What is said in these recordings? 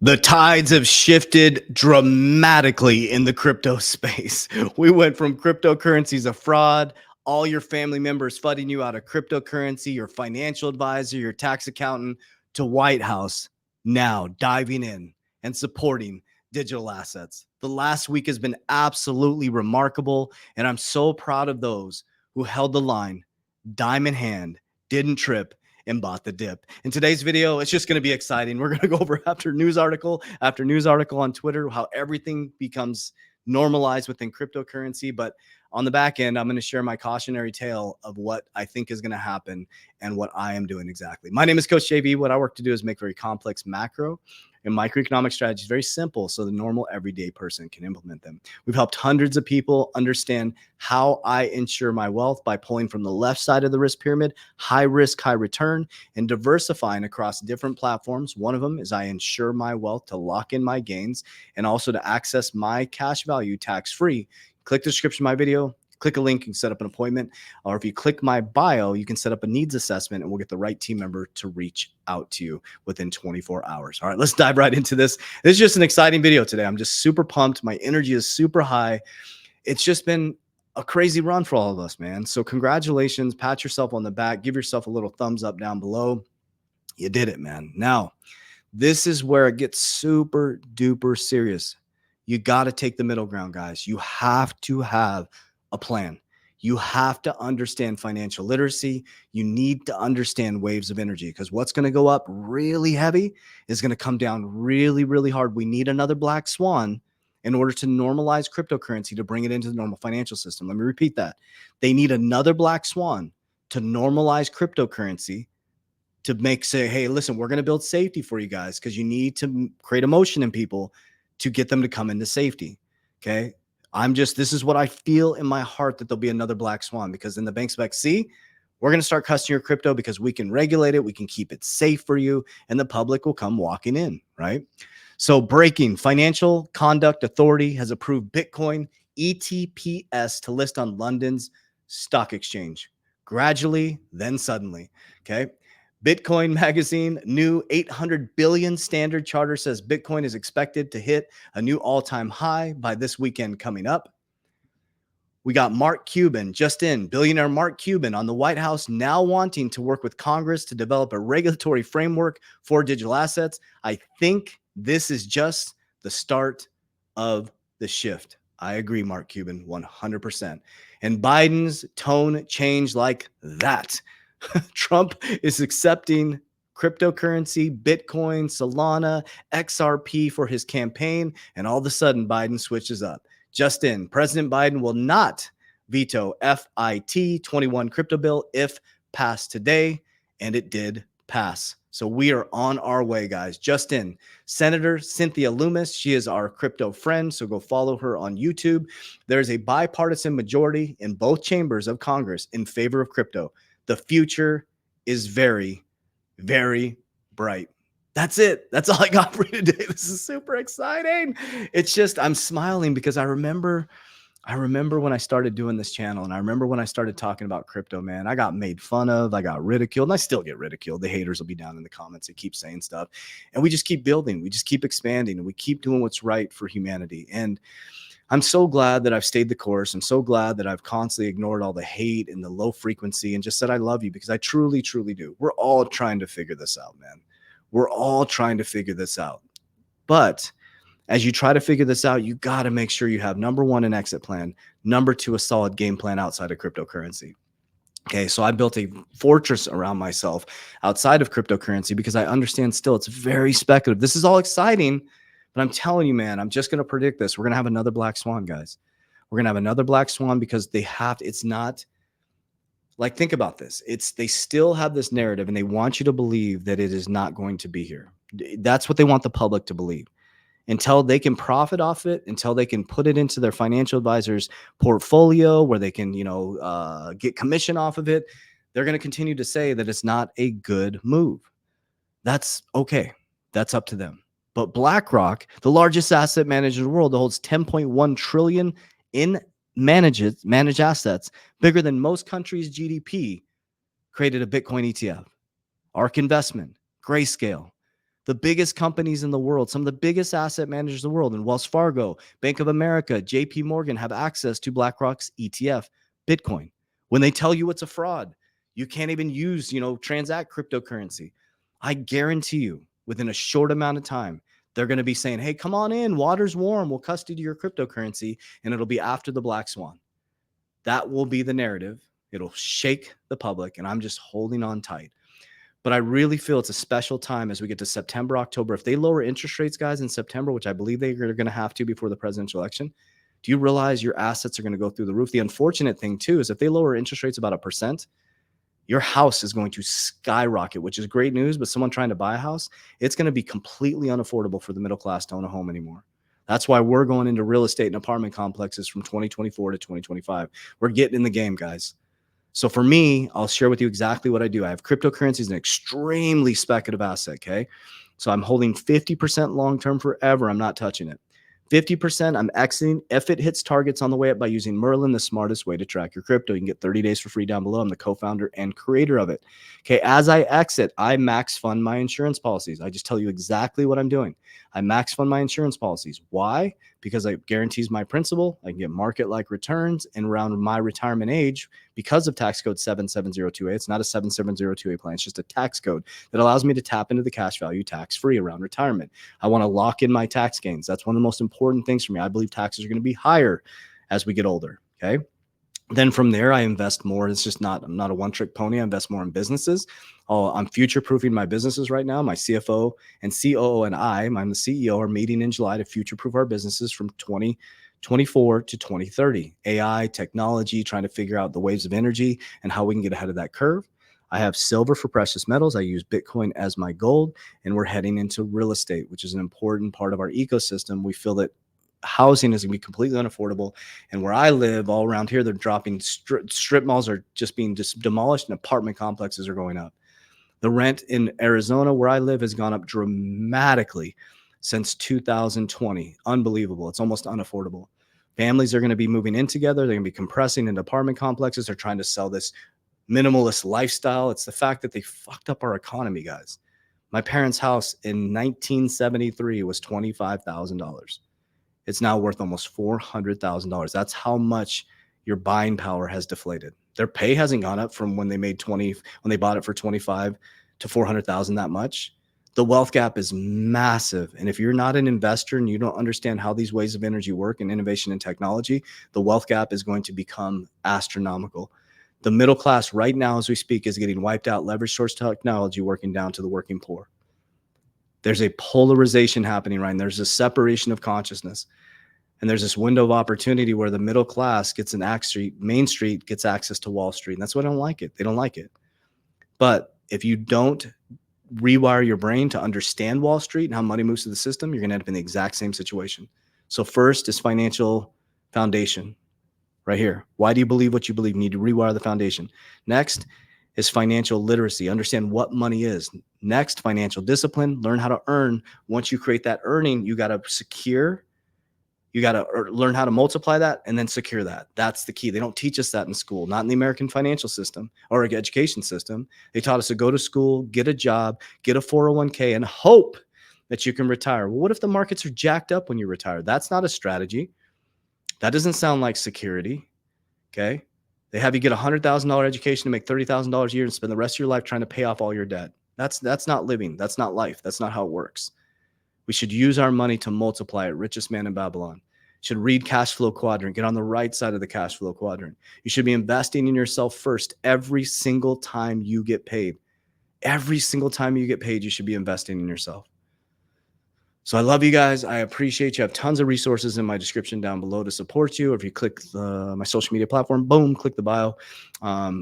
The tides have shifted dramatically in the crypto space. We went from cryptocurrencies a fraud, all your family members funding you out of cryptocurrency, your financial advisor, your tax accountant, to White House now diving in and supporting digital assets. The last week has been absolutely remarkable, and I'm so proud of those who held the line, dime in hand, didn't trip, and bought the dip. In today's video, it's just going to be exciting. We're going to go over after news article on Twitter, how everything becomes normalized within cryptocurrency. But on the back end, I'm going to share my cautionary tale of what I think is going to happen and what I am doing exactly. My name is Coach JB. What I work to do is make very complex macro and microeconomic strategies very simple so the normal everyday person can implement them. We've helped hundreds of people understand how I ensure my wealth by pulling from the left side of the risk pyramid, high risk, high return, and diversifying across different platforms. One of them is I ensure my wealth to lock in my gains and also to access my cash value tax-free. Click the description of my video. Click a link, you can set up an appointment. Or if you click my bio, you can set up a needs assessment and we'll get the right team member to reach out to you within 24 hours. All right, let's dive right into this. This is just an exciting video today. I'm just super pumped. My energy is super high. It's just been a crazy run for all of us, man. So congratulations, pat yourself on the back, give yourself a little thumbs up down below. You did it, man. Now, this is where it gets super duper serious. You got to take the middle ground, guys. You have to have a plan. You have to understand financial literacy. You need to understand waves of energy because what's going to go up really heavy is going to come down really, really hard. We need another black swan in order to normalize cryptocurrency to bring it into the normal financial system. Let me repeat that. They need another black swan to normalize cryptocurrency to say, hey, listen, we're going to build safety for you guys because you need to create emotion in people to get them to come into safety. Okay. This is what I feel in my heart that there'll be another black swan because then the banks like, see, we're going to start custody your crypto because we can regulate it. We can keep it safe for you and the public will come walking in, right? So breaking, Financial Conduct Authority has approved Bitcoin ETPs to list on London's stock exchange. Gradually, then suddenly, okay? Bitcoin Magazine, new 800 billion standard charter says Bitcoin is expected to hit a new all-time high by this weekend coming up. We got Mark Cuban, billionaire Mark Cuban on the White House now wanting to work with Congress to develop a regulatory framework for digital assets. I think this is just the start of the shift. I agree, Mark Cuban, 100%. And Biden's tone changed like that. Trump is accepting cryptocurrency, Bitcoin, Solana, XRP for his campaign. And all of a sudden, Biden switches up. President Biden will not veto FIT21 crypto bill if passed today. And it did pass. So we are on our way, guys. Senator Cynthia Lummis, she is our crypto friend. So go follow her on YouTube. There's a bipartisan majority in both chambers of Congress in favor of crypto. The future is very, very bright. That's it. That's all I got for you today. This is super exciting. It's just, I'm smiling because I remember when I started doing this channel and I remember when I started talking about crypto, man, I got made fun of, I got ridiculed, and I still get ridiculed. The haters will be down in the comments. They keep saying stuff and we just keep building. We just keep expanding and we keep doing what's right for humanity. And I'm so glad that I've stayed the course. I'm so glad that I've constantly ignored all the hate and the low frequency and just said, I love you because I truly, truly do. We're all trying to figure this out, man. We're all trying to figure this out. But as you try to figure this out, you got to make sure you have number one, an exit plan. Number two, a solid game plan outside of cryptocurrency. Okay, so I built a fortress around myself outside of cryptocurrency because I understand still it's very speculative. This is all exciting. But I'm telling you, man, I'm just going to predict this. We're going to have another black swan, guys. We're going to have another black swan because it's not like, think about this. They still have this narrative and they want you to believe that it is not going to be here. That's what they want the public to believe. Until they can profit off it, until they can put it into their financial advisor's portfolio where they can, get commission off of it, they're going to continue to say that it's not a good move. That's okay. That's up to them. But BlackRock, the largest asset manager in the world that holds 10.1 trillion in managed assets, bigger than most countries' GDP, created a Bitcoin ETF. ARK Investment, Grayscale, The biggest companies in the world, some of the biggest asset managers in the world, and Wells Fargo, Bank of America, JP Morgan have access to BlackRock's ETF, Bitcoin. When they tell you it's a fraud, you can't even use, transact cryptocurrency. I guarantee you, within a short amount of time, they're going to be saying, hey, come on in, water's warm, we'll custody your cryptocurrency, and it'll be after the black swan. That will be the narrative. It'll shake the public, and I'm just holding on tight. But I really feel it's a special time as we get to September, October. If they lower interest rates, guys, in September, which I believe they're going to have to before the presidential election, do you realize your assets are going to go through the roof? The unfortunate thing, too, is if they lower interest rates about 1%, your house is going to skyrocket, which is great news. But someone trying to buy a house, it's going to be completely unaffordable for the middle class to own a home anymore. That's why we're going into real estate and apartment complexes from 2024 to 2025. We're getting in the game, guys. So for me, I'll share with you exactly what I do. I have cryptocurrency as an extremely speculative asset, okay? So I'm holding 50% long-term forever. I'm not touching it. 50% I'm exiting if it hits targets on the way up by using Merlin, the smartest way to track your crypto. You can get 30 days for free down below. I'm the co-founder and creator of it. Okay, as I exit, I max fund my insurance policies. I just tell you exactly what I'm doing. I max fund my insurance policies. Why? Because it guarantees my principal. I can get market-like returns, and around my retirement age, because of tax code 77028, it's not a 77028 plan. It's just a tax code that allows me to tap into the cash value tax-free around retirement. I want to lock in my tax gains. That's one of the most important things for me. I believe taxes are going to be higher as we get older. Okay. Then from there, I invest more. I'm not a one-trick pony. I invest more in businesses. I'm future-proofing my businesses right now. My CFO and COO and I'm the CEO, are meeting in July to future-proof our businesses from 2024 to 2030. AI, technology, trying to figure out the waves of energy and how we can get ahead of that curve. I have silver for precious metals. I use Bitcoin as my gold, and we're heading into real estate, which is an important part of our ecosystem. We feel that housing is going to be completely unaffordable. And where I live, all around here, they're dropping. Strip malls are just being demolished, and apartment complexes are going up. The rent in Arizona, where I live, has gone up dramatically since 2020. Unbelievable. It's almost unaffordable. Families are going to be moving in together. They're going to be compressing into apartment complexes. They're trying to sell this minimalist lifestyle. It's the fact that they fucked up our economy, guys. My parents' house in 1973 was $25,000. It's now worth almost $400,000. That's how much your buying power has deflated. Their pay hasn't gone up from when they bought it for 25 to 400,000 that much. The wealth gap is massive. And if you're not an investor and you don't understand how these ways of energy work and innovation and technology, the wealth gap is going to become astronomical. The middle class right now, as we speak, is getting wiped out. Leverage source technology working down to the working poor. There's a polarization happening, right? And there's a separation of consciousness. And there's this window of opportunity where the middle class gets Main Street gets access to Wall Street. And that's why I don't like it. They don't like it. But if you don't rewire your brain to understand Wall Street and how money moves through the system, you're going to end up in the exact same situation. So first is financial foundation right here. Why do you believe what you believe? You need to rewire the foundation. Next is financial literacy. Understand what money is. Next, financial discipline. Learn how to earn. Once you create that earning, you got to secure. You got to learn how to multiply that and then secure that. That's the key. They don't teach us that in school, not in the American financial system or education system. They taught us to go to school, get a job, get a 401k, and hope that you can retire. Well, what if the markets are jacked up when you retire? That's not a strategy. That doesn't sound like security. Okay. They have you get a $100,000 education to make $30,000 a year and spend the rest of your life trying to pay off all your debt. That's not living. That's not life. That's not how it works. We should use our money to multiply it. Richest man in Babylon. Should read cash flow quadrant. Get on the right side of the cash flow quadrant. You should be investing in yourself first every single time you get paid. Every single time you get paid, you should be investing in yourself. So I love you guys. I appreciate you. I have tons of resources in my description down below to support you. Or if you click my social media platform, boom, click the bio.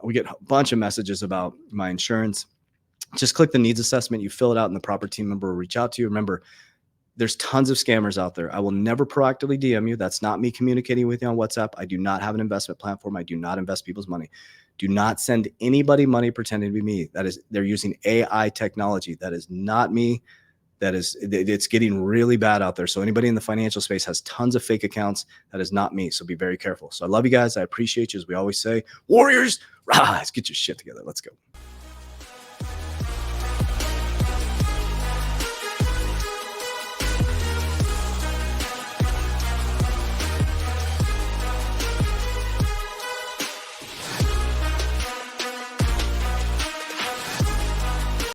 We get a bunch of messages about my insurance. Just click the needs assessment. You fill it out and the proper team member will reach out to you. Remember, there's tons of scammers out there. I will never proactively DM you. That's not me communicating with you on WhatsApp. I do not have an investment platform. I do not invest people's money. Do not send anybody money pretending to be me. They're using AI technology. That is not me. It's getting really bad out there. So anybody in the financial space has tons of fake accounts. That is not me. So be very careful. So I love you guys. I appreciate you. As we always say, warriors, rise, get your shit together. Let's go.